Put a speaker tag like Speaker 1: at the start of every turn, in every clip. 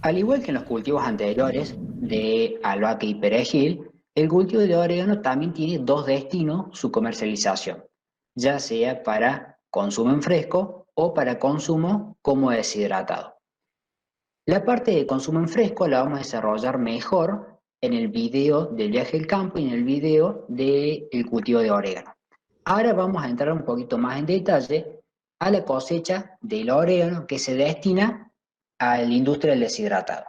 Speaker 1: Al igual que en los cultivos anteriores de albahaca y perejil, el cultivo de orégano también tiene dos destinos su comercialización, ya sea para consumo en fresco o para consumo como deshidratado. La parte de consumo en fresco la vamos a desarrollar mejor en el video del viaje al campo y en el video del cultivo de orégano. Ahora vamos a entrar un poquito más en detalle a la cosecha del orégano que se destina a la industria del deshidratado.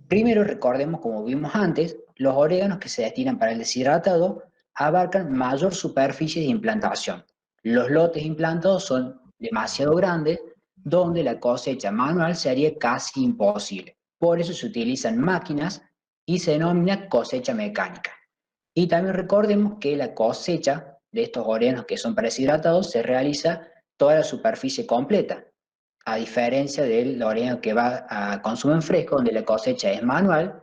Speaker 1: Primero recordemos, como vimos antes, los oréganos que se destinan para el deshidratado abarcan mayor superficie de implantación. Los lotes implantados son demasiado grandes, donde la cosecha manual sería casi imposible. Por eso se utilizan máquinas y se denomina cosecha mecánica. Y también recordemos que la cosecha de estos oréganos que son para deshidratados se realiza toda la superficie completa, a diferencia del orégano que va a consumo en fresco, donde la cosecha es manual,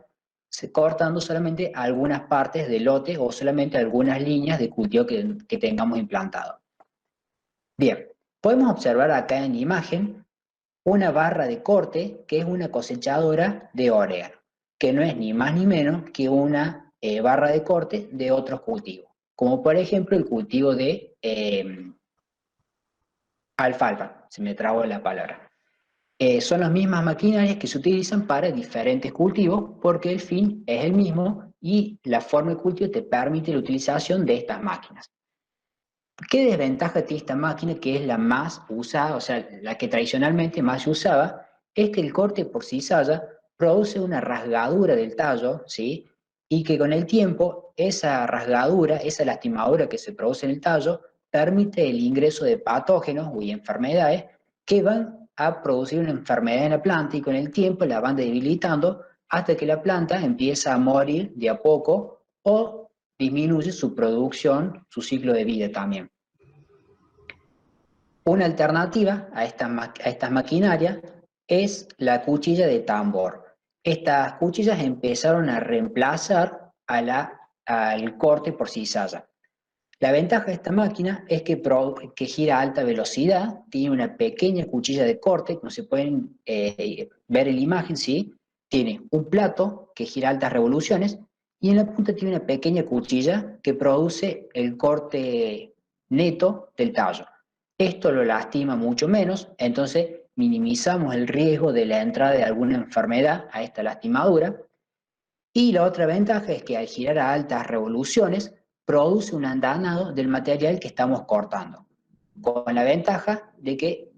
Speaker 1: cortando solamente algunas partes del lote o solamente algunas líneas de cultivo que tengamos implantado. Bien, podemos observar acá en la imagen una barra de corte que es una cosechadora de orégano, que no es ni más ni menos que una barra de corte de otros cultivos, como por ejemplo el cultivo de alfalfa, se me trabó la palabra. Son las mismas maquinarias que se utilizan para diferentes cultivos porque el fin es el mismo y la forma de cultivo te permite la utilización de estas máquinas. ¿Qué desventaja tiene esta máquina que es la más usada, o sea, la que tradicionalmente más se usaba? Es que el corte por cizalla produce una rasgadura del tallo, ¿sí? Y que con el tiempo esa rasgadura, esa lastimadura que se produce en el tallo, permite el ingreso de patógenos y enfermedades que van a producir una enfermedad en la planta y con el tiempo la van debilitando hasta que la planta empieza a morir de a poco o disminuye su producción, su ciclo de vida también. Una alternativa a estas maquinarias es la cuchilla de tambor. Estas cuchillas empezaron a reemplazar al corte por cizalla. La ventaja de esta máquina es que gira a alta velocidad, tiene una pequeña cuchilla de corte, como se pueden ver en la imagen, ¿sí? Tiene un plato que gira a altas revoluciones y en la punta tiene una pequeña cuchilla que produce el corte neto del tallo. Esto lo lastima mucho menos, entonces minimizamos el riesgo de la entrada de alguna enfermedad a esta lastimadura. Y la otra ventaja es que al girar a altas revoluciones produce un andanado del material que estamos cortando, con la ventaja de que,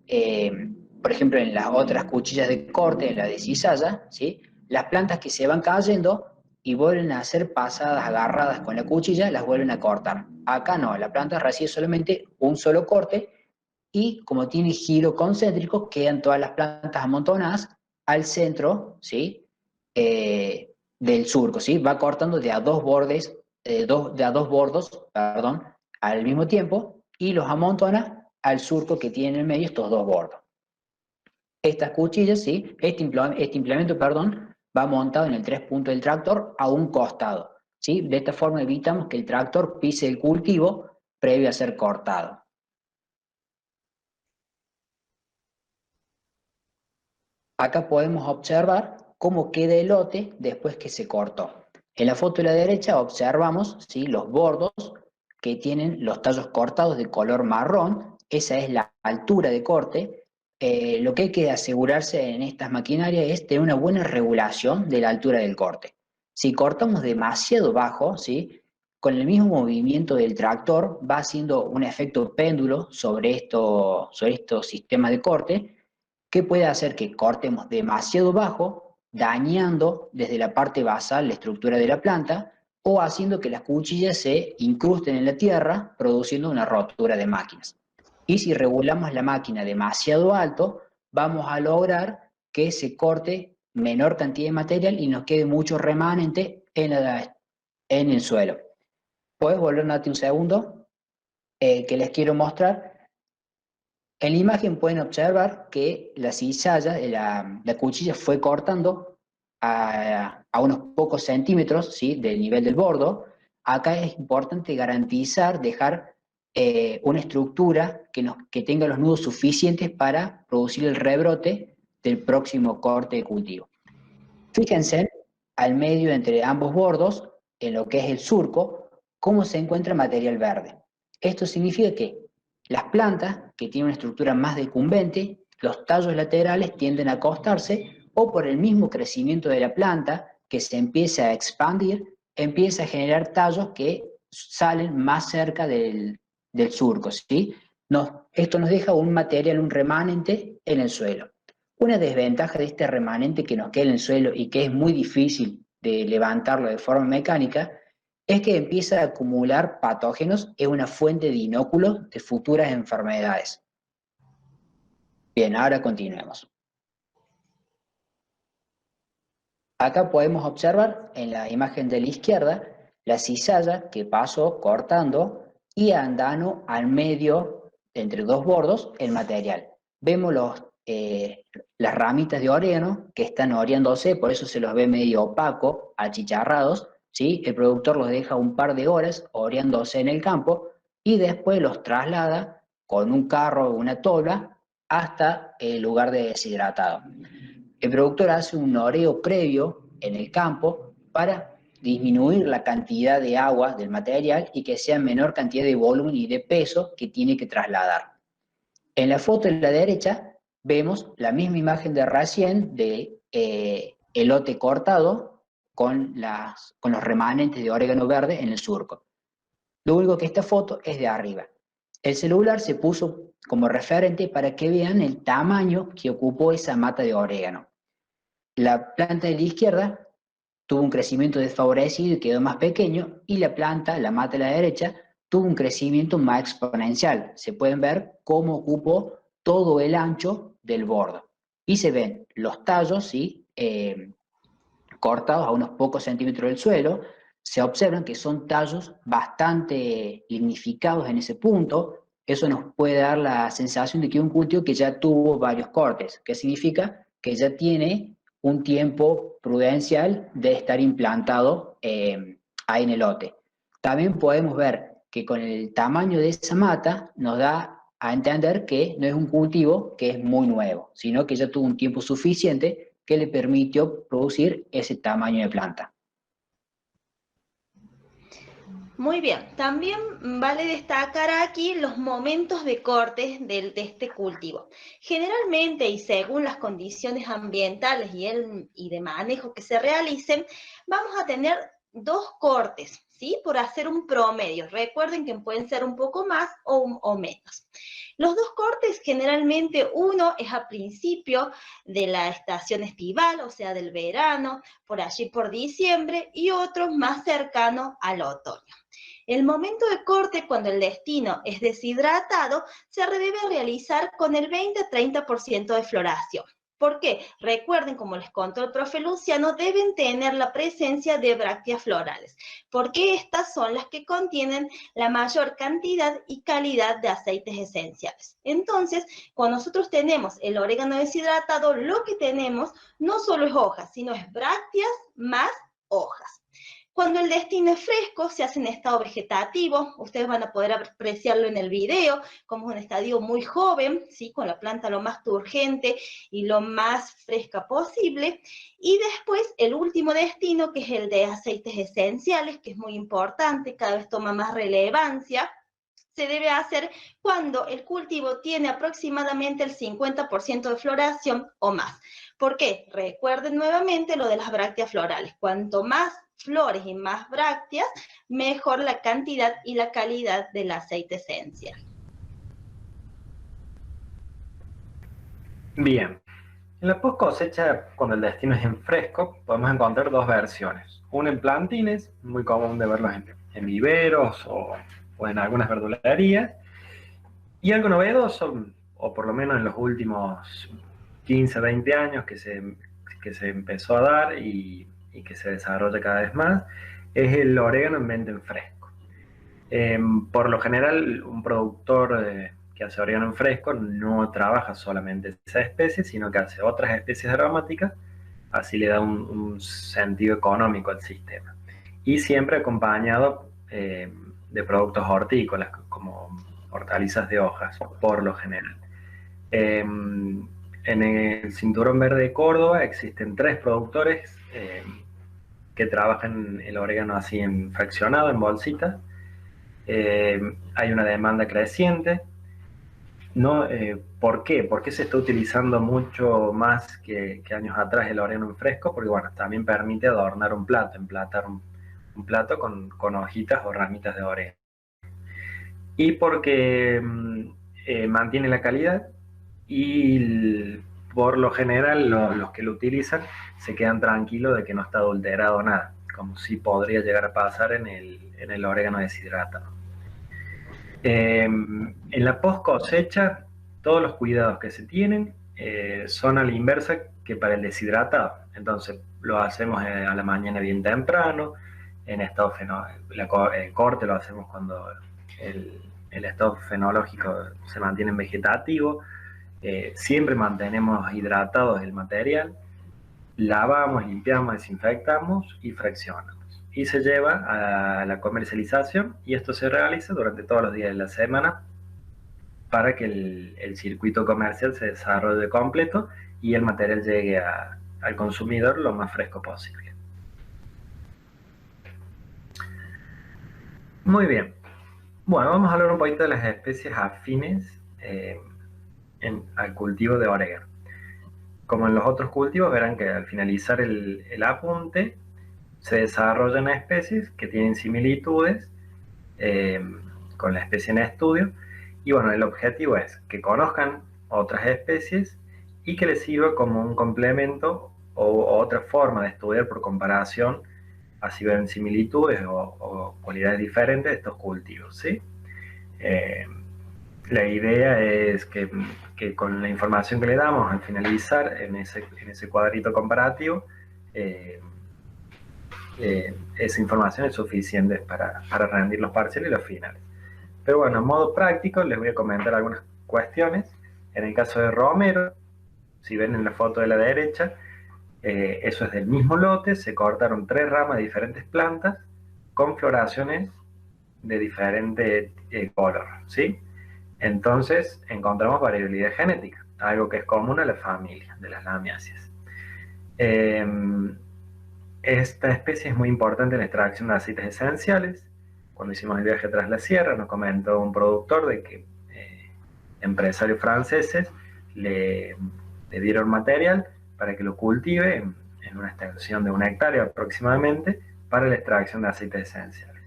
Speaker 1: por ejemplo, en las otras cuchillas de corte, en la de cizalla, ¿sí? Las plantas que se van cayendo y vuelven a ser pasadas, agarradas con la cuchilla, las vuelven a cortar. Acá no, la planta recibe solamente un solo corte y como tiene giro concéntrico, quedan todas las plantas amontonadas al centro, ¿sí? Del surco, ¿sí? Va cortando de a dos bordes, de a dos bordos, perdón, al mismo tiempo y los amontona al surco que tiene en el medio estos dos bordos. Estas cuchillas, ¿sí? Este implemento, perdón, va montado en el tres puntos del tractor a un costado, ¿sí? De esta forma evitamos que el tractor pise el cultivo previo a ser cortado. Acá podemos observar cómo queda el lote después que se cortó. En la foto de la derecha observamos, ¿sí?, los bordos que tienen los tallos cortados de color marrón. Esa es la altura de corte. Lo que hay que asegurarse en estas maquinarias es tener una buena regulación de la altura del corte. Si cortamos demasiado bajo, ¿sí?, con el mismo movimiento del tractor va haciendo un efecto péndulo sobre estos sistemas de corte que puede hacer que cortemos demasiado bajo, dañando desde la parte basal la estructura de la planta o haciendo que las cuchillas se incrusten en la tierra, produciendo una rotura de máquinas. Y si regulamos la máquina demasiado alto, vamos a lograr que se corte menor cantidad de material y nos quede mucho remanente en el suelo. ¿Puedes volver, Nati, un segundo? Que les quiero mostrar. En la imagen pueden observar que la cizalla, la cuchilla fue cortando a unos pocos centímetros, ¿sí?, del nivel del bordo. Acá es importante garantizar, dejar una estructura que tenga los nudos suficientes para producir el rebrote del próximo corte de cultivo. Fíjense al medio entre ambos bordos, en lo que es el surco, cómo se encuentra material verde. Esto significa que las plantas, que tienen una estructura más decumbente, los tallos laterales tienden a acostarse o por el mismo crecimiento de la planta que se empieza a expandir, empieza a generar tallos que salen más cerca del surco, ¿sí? Esto nos deja un material, un remanente en el suelo. Una desventaja de este remanente que nos queda en el suelo y que es muy difícil de levantarlo de forma mecánica es que empieza a acumular patógenos, es una fuente de inóculos de futuras enfermedades. Bien, ahora continuemos. Acá podemos observar en la imagen de la izquierda la cizalla que pasó cortando y andando al medio, entre dos bordos, el material. Vemos las ramitas de orégano que están oreándose, por eso se los ve medio opaco, achicharrados, ¿sí? El productor los deja un par de horas oreándose en el campo y después los traslada con un carro o una tola hasta el lugar de deshidratado. El productor hace un oreo previo en el campo para disminuir la cantidad de agua del material y que sea menor cantidad de volumen y de peso que tiene que trasladar. En la foto de la derecha vemos la misma imagen de recién de elote cortado con los remanentes de orégano verde en el surco. Lo único que esta foto es de arriba. El celular se puso como referente para que vean el tamaño que ocupó esa mata de orégano. La planta de la izquierda tuvo un crecimiento desfavorecido y quedó más pequeño, y la planta, la mata de la derecha, tuvo un crecimiento más exponencial. Se pueden ver cómo ocupó todo el ancho del borde. Y se ven los tallos, ¿sí? Cortados a unos pocos centímetros del suelo. Se observan que son tallos bastante lignificados en ese punto. Eso nos puede dar la sensación de que es un cultivo que ya tuvo varios cortes, que significa que ya tiene un tiempo prudencial de estar implantado ahí en el lote. También podemos ver que con el tamaño de esa mata nos da a entender que no es un cultivo que es muy nuevo, sino que ya tuvo un tiempo suficiente que le permitió producir ese tamaño de planta.
Speaker 2: Muy bien, también vale destacar aquí los momentos de corte de este cultivo. Generalmente y según las condiciones ambientales y de manejo que se realicen, vamos a tener dos cortes, ¿sí? Por hacer un promedio. Recuerden que pueden ser un poco más o menos. Los dos cortes, generalmente uno es a principio de la estación estival, o sea, del verano, por allí por diciembre, y otro más cercano al otoño. El momento de corte, cuando el destino es deshidratado, se debe realizar con el 20-30% de floración. ¿Por qué? Recuerden, como les contó el profe Luciano, deben tener la presencia de brácteas florales, porque estas son las que contienen la mayor cantidad y calidad de aceites esenciales. Entonces, cuando nosotros tenemos el orégano deshidratado, lo que tenemos no solo es hojas, sino es brácteas más hojas. Cuando el destino es fresco, se hace en estado vegetativo. Ustedes van a poder apreciarlo en el video, como es un estadio muy joven, ¿sí? Con la planta lo más turgente y lo más fresca posible. Y después el último destino, que es el de aceites esenciales, que es muy importante, cada vez toma más relevancia. Se debe hacer cuando el cultivo tiene aproximadamente el 50% de floración o más. ¿Por qué? Recuerden nuevamente lo de las brácteas florales. Cuanto más flores y más brácteas, mejor la cantidad y la calidad del aceite esencial.
Speaker 3: Bien, en la post cosecha, cuando el destino es en fresco, podemos encontrar dos versiones. Una en plantines, muy común de verlos en viveros o en algunas verdulerías, y algo novedoso, o por lo menos en los últimos 15, 20 años que se empezó a dar y que se desarrolla cada vez más, es el orégano en venta en fresco. Por lo general, un productor que hace orégano en fresco no trabaja solamente esa especie, sino que hace otras especies aromáticas, así le da un sentido económico al sistema. Y siempre acompañado de productos hortícolas, como hortalizas de hojas, por lo general. En el Cinturón Verde de Córdoba existen 3 productores que trabajan el orégano así en fraccionado, en bolsitas. Hay una demanda creciente. No, ¿por qué? ¿Por qué se está utilizando mucho más que años atrás el orégano en fresco? Porque bueno, también permite adornar un plato, emplatar un plato con hojitas o ramitas de orégano. Y porque mantiene la calidad y por lo general los que lo utilizan se quedan tranquilos de que no está adulterado nada, como sí podría llegar a pasar en el orégano deshidratado. En la post cosecha, todos los cuidados que se tienen son a la inversa que para el deshidratado. Entonces lo hacemos a la mañana bien temprano, en estado el corte lo hacemos cuando el estado fenológico se mantiene en vegetativo. Siempre mantenemos hidratados el material, lavamos, limpiamos, desinfectamos y fraccionamos. Y se lleva a la comercialización y esto se realiza durante todos los días de la semana para que el circuito comercial se desarrolle completo y el material llegue al consumidor lo más fresco posible. Muy bien. Bueno, vamos a hablar un poquito de las especies afines al cultivo de orégano. Como en los otros cultivos, verán que al finalizar el apunte se desarrollan especies que tienen similitudes con la especie en estudio. Y bueno, el objetivo es que conozcan otras especies y que les sirva como un complemento o otra forma de estudiar por comparación, así ven similitudes o cualidades diferentes de estos cultivos, ¿sí? La idea es que con la información que le damos al finalizar en ese cuadrito comparativo, esa información es suficiente para rendir los parciales y los finales. Pero bueno, en modo práctico les voy a comentar algunas cuestiones. En el caso de romero, si ven en la foto de la derecha, eso es del mismo lote, se cortaron 3 ramas de diferentes plantas con floraciones de diferente color, ¿sí? Entonces encontramos variabilidad genética, algo que es común a la familia de las lamiáceas. Esta especie es muy importante en la extracción de aceites esenciales. Cuando hicimos el viaje tras la sierra, nos comentó un productor de que empresarios franceses le dieron material para que lo cultive en una extensión de 1 hectárea aproximadamente para la extracción de aceites esenciales.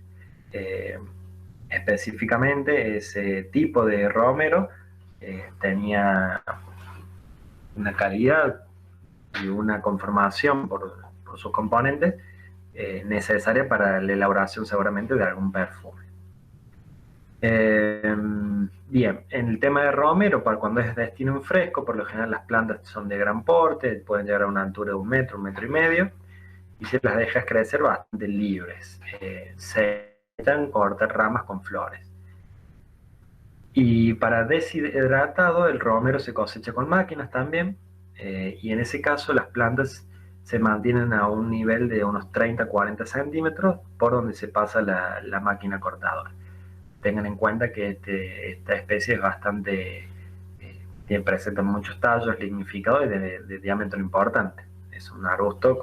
Speaker 3: Específicamente, ese tipo de romero tenía una calidad y una conformación por sus componentes necesaria para la elaboración seguramente de algún perfume. Bien, en el tema de romero, para cuando es destino en fresco, por lo general las plantas son de gran porte, pueden llegar a una altura de 1 metro, 1 metro y medio, y se las dejas crecer bastante libres. Se necesitan cortar ramas con flores. Y para deshidratado, el romero se cosecha con máquinas también, y en ese caso las plantas se mantienen a un nivel de unos 30-40 centímetros por donde se pasa la máquina cortadora. Tengan en cuenta que esta especie es bastante, presenta muchos tallos lignificados y de diámetro importante. Es un arbusto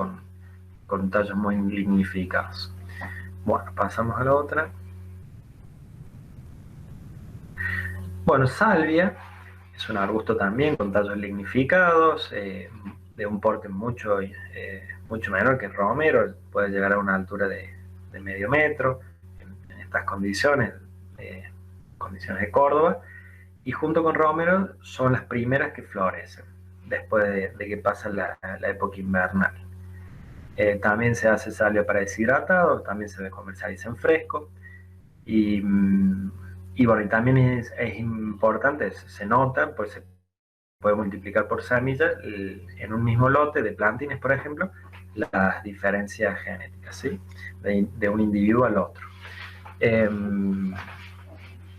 Speaker 3: con tallos muy lignificados. Bueno, pasamos a la otra. Bueno, salvia es un arbusto también con tallos lignificados, de un porte mucho menor que el romero, puede llegar a una altura de medio metro en estas condiciones de Córdoba, y junto con romero son las primeras que florecen después de que pasa la época invernal. También se hace salvia para deshidratado, también se comercializa en fresco, y bueno, y también es importante, se nota, pues se puede multiplicar por semillas en un mismo lote de plantines, por ejemplo, las diferencias genéticas, ¿sí? de un individuo al otro.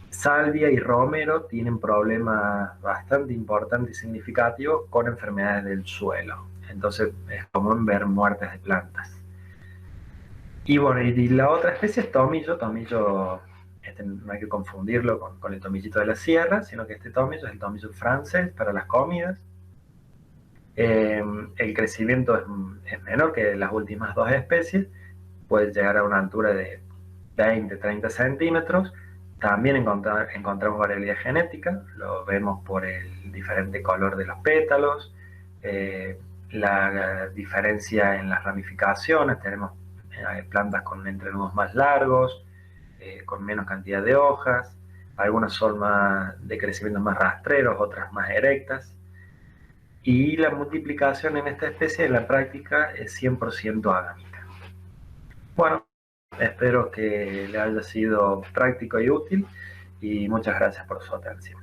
Speaker 3: Salvia y romero tienen problemas bastante importantes y significativos con enfermedades del suelo. Entonces es común ver muertes de plantas. Y bueno, y la otra especie es tomillo. Tomillo, no hay que confundirlo con el tomillito de la sierra, sino que este tomillo es el tomillo francés para las comidas. El crecimiento es menor que las últimas dos especies, puede llegar a una altura de 20-30 centímetros. También encontramos variabilidad genética, lo vemos por el diferente color de los pétalos, la diferencia en las ramificaciones. Tenemos plantas con entrenudos más largos, con menos cantidad de hojas, algunas son de crecimiento más rastreros, otras más erectas. Y la multiplicación en esta especie en la práctica es 100% agámica. Bueno, espero que le haya sido práctico y útil y muchas gracias por su atención.